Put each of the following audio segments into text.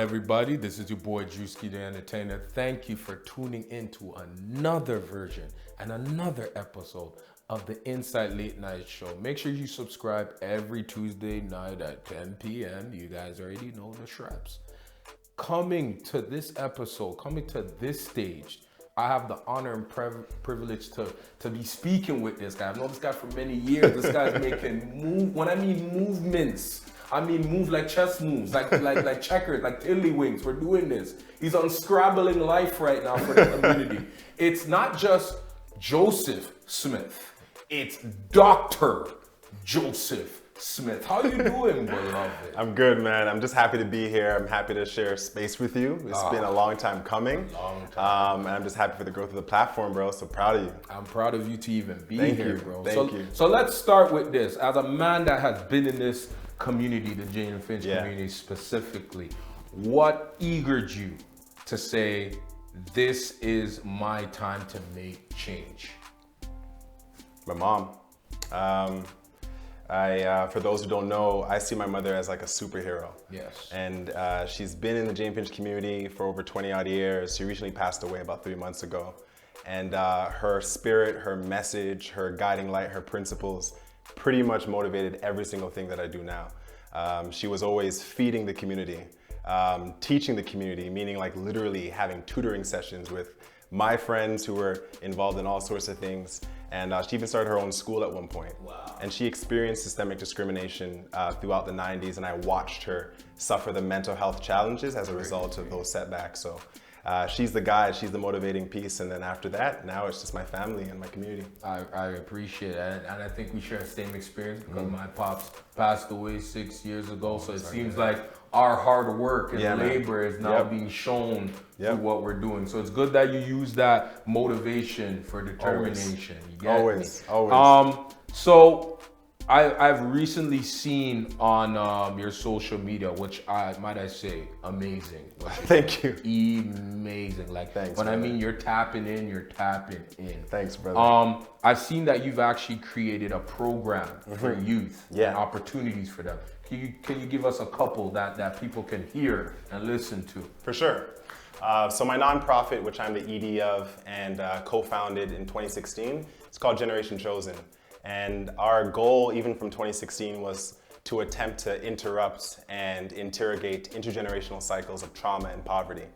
everybody? This is your boy Drewski the Entertainer. Thank you for tuning in to another version and another episode of the InCite Late Night Show. Make sure you subscribe every Tuesday night at 10 p.m. You guys already know the straps. Coming to this episode, coming to this stage, I have the honor and privilege to be speaking with this guy. I've known this guy for many years. This guy's making when I mean movements, I mean move like chess moves, like checkers, like tiddlywinks. We're doing this. He's unscrabbling life right now for the community. It's not just Joseph Smith. It's Dr. Joseph Smith. How you doing, beloved? I'm good, man. I'm just happy to be here. I'm happy to share space with you. It's been a long time coming. And I'm just happy for the growth of the platform, bro. So proud of you. I'm proud of you to even be Thank here, you. bro. Thank you. So let's start with this. As a man that has been in this community, the Jane and Finch community specifically, what eagered you to say, this is my time to make change? My mom. For those who don't know, I see my mother as like a superhero. Yes. And she's been in the Jane Finch community for over 20 odd years. She recently passed away about 3 months ago. And her spirit, her message, her guiding light, her principles pretty much motivated every single thing that I do now. She was always feeding the community, teaching the community, meaning like literally having tutoring sessions with my friends who were involved in all sorts of things. And she even started her own school at one point. Wow. And she experienced systemic discrimination throughout the 90s, and I watched her suffer the mental health challenges as a result of those setbacks. So she's the guide, she's the motivating piece, and then after that, now it's just my family and my community. I appreciate it, and I think we share the same experience because my pops passed away 6 years ago, so it seems like our hard work and labor is now being shown through what we're doing. So it's good that you use that motivation for determination. Always. So I've recently seen on your social media, which might I say, amazing. Thank you. Amazing. Like, thanks, when brother. I mean you're tapping in, you're tapping in. Thanks, brother. I've seen that you've actually created a program for youth and opportunities for them. Can you give us a couple that people can hear and listen to? For sure. So my nonprofit, which I'm the ED of and co-founded in 2016, it's called Generation Chosen. And our goal, even from 2016, was to attempt to interrupt and interrogate intergenerational cycles of trauma and poverty.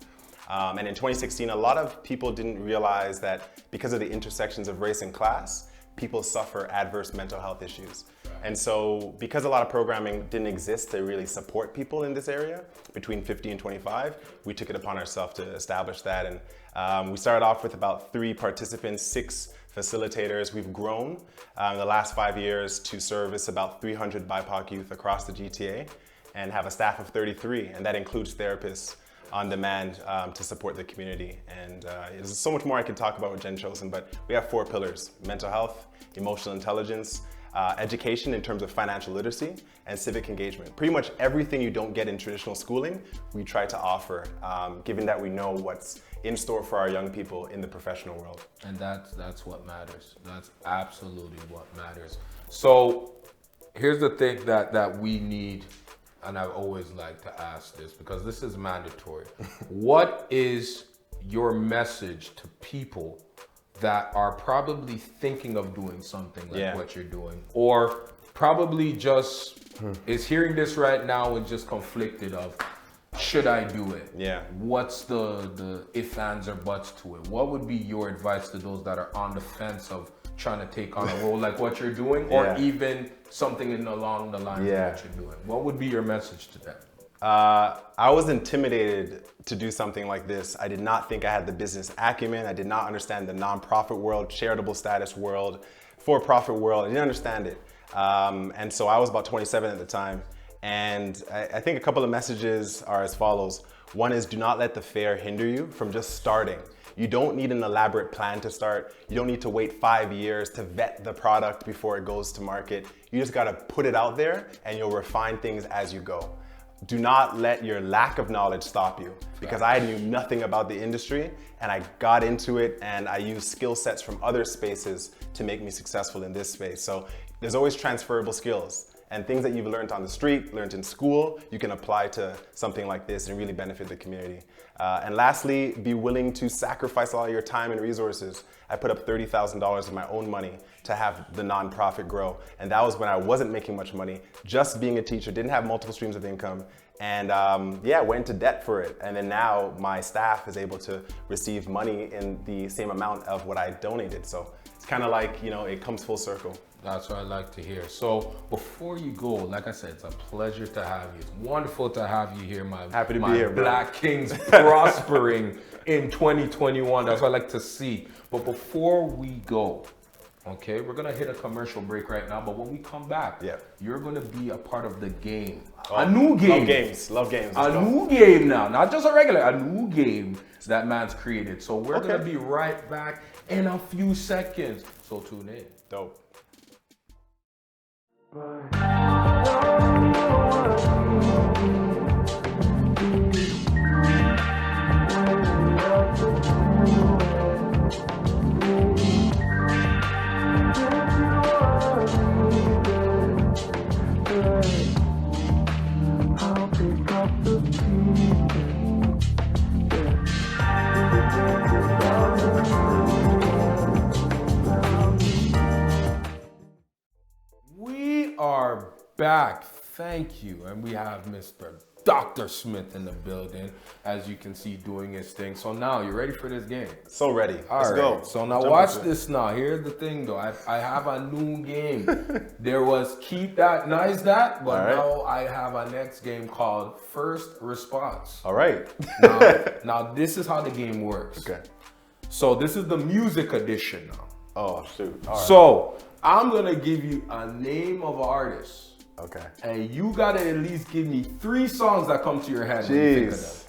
And in 2016, a lot of people didn't realize that because of the intersections of race and class, people suffer adverse mental health issues. And so because a lot of programming didn't exist to really support people in this area, between 50 and 25, we took it upon ourselves to establish that. And we started off with about 3 participants, 6 facilitators. We've grown in the last 5 years to service about 300 BIPOC youth across the GTA and have a staff of 33, and that includes therapists on demand to support the community. And there's so much more I could talk about with Gen Chosen, but we have 4 pillars: mental health, emotional intelligence, education in terms of financial literacy, and civic engagement. Pretty much everything you don't get in traditional schooling, we try to offer, given that we know what's in store for our young people in the professional world. And that's what matters. That's absolutely what matters. So here's the thing that we need, and I always like to ask this because this is mandatory. What is your message to people that are probably thinking of doing something like what you're doing, or probably just is hearing this right now and just conflicted of, should I do it? Yeah. What's the if, ands, or buts to it? What would be your advice to those that are on the fence of trying to take on a role like what you're doing, or even something along the lines of what you're doing? What would be your message to them? I was intimidated to do something like this. I did not think I had the business acumen. I did not understand the nonprofit world, charitable status world, for-profit world. I didn't understand it. And so I was about 27 at the time. And I think a couple of messages are as follows. One is, do not let the fear hinder you from just starting. You don't need an elaborate plan to start. You don't need to wait 5 years to vet the product before it goes to market. You just gotta put it out there and you'll refine things as you go. Do not let your lack of knowledge stop you, because I knew nothing about the industry and I got into it and I used skill sets from other spaces to make me successful in this space. So there's always transferable skills. And things that you've learned on the street, learned in school, you can apply to something like this and really benefit the community. And lastly, be willing to sacrifice a lot of your time and resources. I put up $30,000 of my own money to have the nonprofit grow. And that was when I wasn't making much money, just being a teacher, didn't have multiple streams of income. And yeah, went into debt for it. And then now my staff is able to receive money in the same amount of what I donated. So it's kind of like, you know, it comes full circle. That's what I like to hear. So before you go, like I said, it's a pleasure to have you. It's wonderful to have you here, my Happy to be here, bro. Black Kings prospering in 2021. That's what I like to see. But before we go, okay, we're gonna hit a commercial break right now. But when we come back, you're gonna be a part of the game. A new game. Love games. Love games. A new game now, not just a regular, a new game that man's created. So we're gonna be right back in a few seconds. So tune in. Dope. We are back. Thank you. And we have Mr. Dr. Smith in the building, as you can see, doing his thing. So now, you ready for this game? So ready. Let's go. So now watch this now. Here's the thing though. I have a new game. There was Keep That, Nice That, but now I have a next game called First Response. All right. Now this is how the game works. Okay. So this is the music edition now. Oh, shoot. All right. So I'm gonna give you a name of an artist. Okay. And you gotta at least give me 3 songs that come to your head when you think of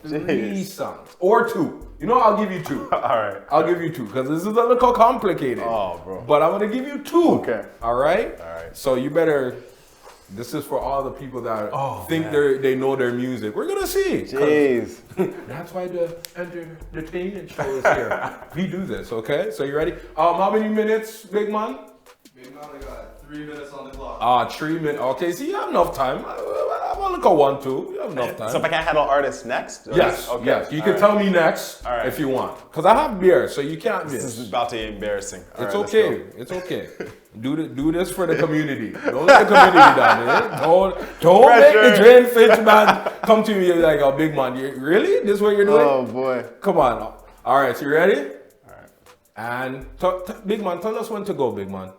them. 3 songs. Or 2. You know, I'll give you 2. All right. I'll give you 2, because this is a little complicated. Oh, bro. But I'm gonna give you 2. Okay. All right? All right. So you better, this is for all the people that think they know their music. We're gonna see. Jeez. That's why the entertainment show is here. We do this, okay? So you ready? How many minutes, big man? Big man, I got 3 minutes on the clock. 3 minutes. Okay, so you have enough time. I'll look at 1, 2. You have enough time. So if I can't handle artists next? Yes, Okay. yes. You can tell me next if you want. Because I have beer, so you can't miss. This is about to be embarrassing. It's okay. It's okay. Do this for the community. Don't let the community down. Eh? Don't make the Drain Finch man come to me like a big man. Really? This is what you're doing? Oh, boy. Come on. All right, so you ready? All right. And big man, tell us when to go, big man.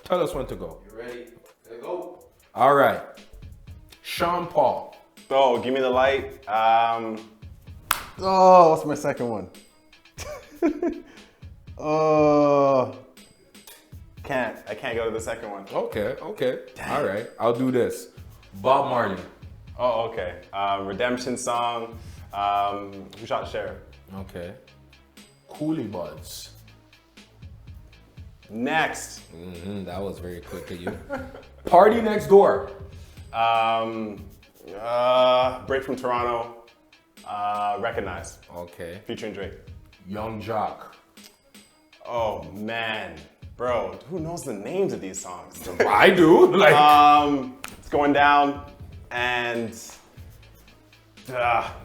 Tell us when to go. You ready? Let's go. All right. Sean Paul. Oh, give me the light. Oh, what's my second one? I can't go to the second one. Okay. All right. I'll do this. Bob Marley. Oh, okay. Redemption song. Who shot the sheriff? Okay. Coolie Buds. Next. That was very quick of you. Party Next Door. Break from Toronto. Recognize. Okay. Featuring Drake. Young Jock. Oh man, bro, who knows the names of these songs? I do. Like. It's going down, and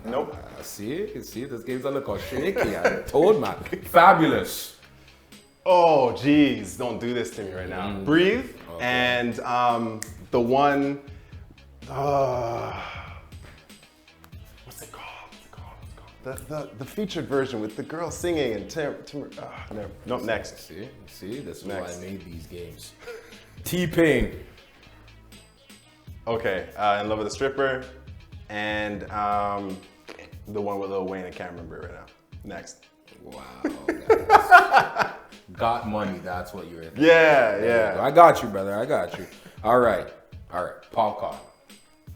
nope. See, this game's a little shaky. I told man. Fabulous. Oh geez, don't do this to me right now. Breathe, and the one. What's it called? The featured version with the girl singing and no, next. See, this is why I made these games. T-Pain. Okay, In Love with a Stripper, and the one with Lil Wayne. I can't remember it right now. Next. Wow. Got Money. That's what you're. Yeah. I got you, brother. I got you. All right. Popcorn.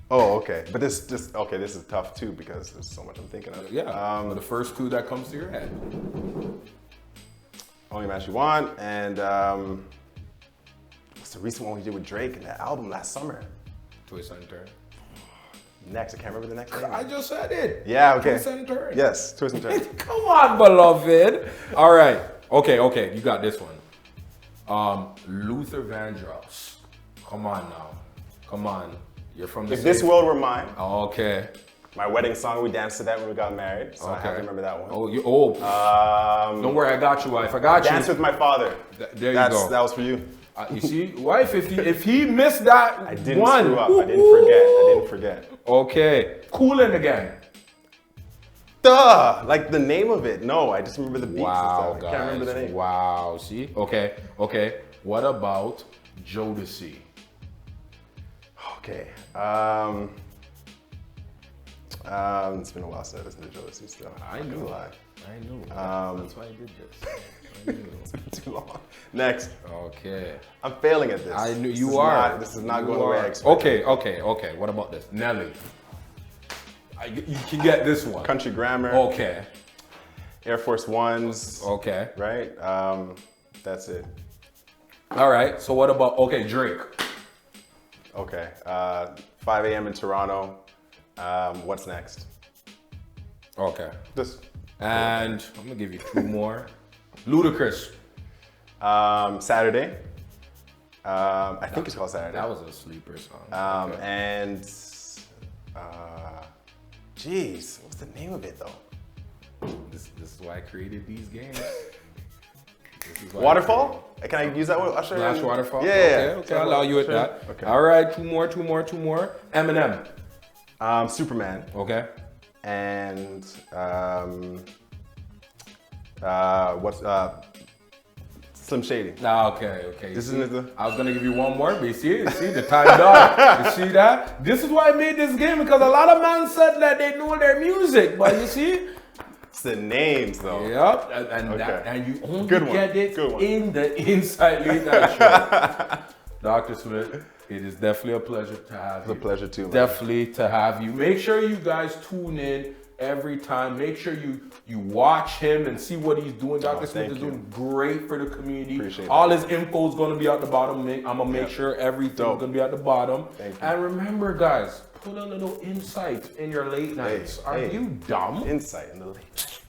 Oh, okay. But this is tough too because there's so much I'm thinking of. Yeah. The first 2 that comes to your head. Only Match You Want, and what's the recent one we did with Drake in that album last summer? Twist and Turn. Next, I can't remember the next name. I just said it. Yeah, okay. Twist and Turn. Yes, Twist and Turn. Come on, beloved. All right. Okay. You got this one. Luther Vandross. Come on now. Come on. You're from the If This same- World Were Mine. Okay. My wedding song, we danced to that when we got married, so I have to remember that one. Don't worry, I got you, wife. I got you. Dance with My Father. There you go. That was for you. You see, wife, if he missed that I didn't one, screw up. I didn't forget. Okay, Coolin' again. Duh! Like the name of it. No, I just remember the beats Wow, and guys. stuff. I can't remember the name. Wow. See? Okay. What about Jodeci? Okay. It's been a while since I listened to Jodeci still. I Not knew. gonna lie. I knew. That's why I did this. I knew. It's been too long. Next. Okay. I'm failing at this. I knew This you is are. This is not You going the way I are. expected. Okay. What about this? Nelly. You can get this one. Country Grammar. Okay. Air Force Ones. Okay. Right? That's it. All right. So what about Drake? Okay. 5 a.m. in Toronto. What's next? Okay. This. And I'm gonna give you two more. Ludacris. Saturday. I think it's called Saturday. That was a sleeper song. Okay. And jeez, what's the name of it though? This is why I created these games. This is why Waterfall? Can I use that one? Usher? Flash Waterfall? Yeah. Okay, I'll allow you with Sure. that. Okay. All right, two more. Eminem. Superman. Okay. And what's Slim Shady. Okay. This See, is the. I was gonna give you one more, but you see the time done. You see that? This is why I made this game, because a lot of men said that they know their music, but you see? It's the names though. Yep, and Okay. you only Good one. get it Good one. in the InCite Late Night Show. Dr. Smith, it is definitely a pleasure to have you. It's a pleasure too, man. Definitely to have you. Make sure you guys tune in every time. Make sure you watch him and see what he's doing. Dr. Smith thank is you. doing great for the community. Appreciate All that. his info is going to be at the bottom. I'm going to make sure everything's Dope. going to be at the bottom. Thank you. And remember, guys, put a little insight in your late nights. Are hey. you dumb? InCite in the late.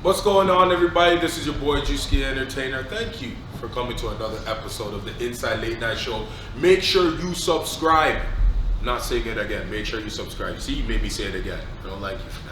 What's going on, everybody? This is your boy Juicy Entertainer. Thank you for coming to another episode of the InCite Late Night Show. Make sure you subscribe. Not saying it again. Make sure you subscribe. See, you made me say it again. I don't like you for that.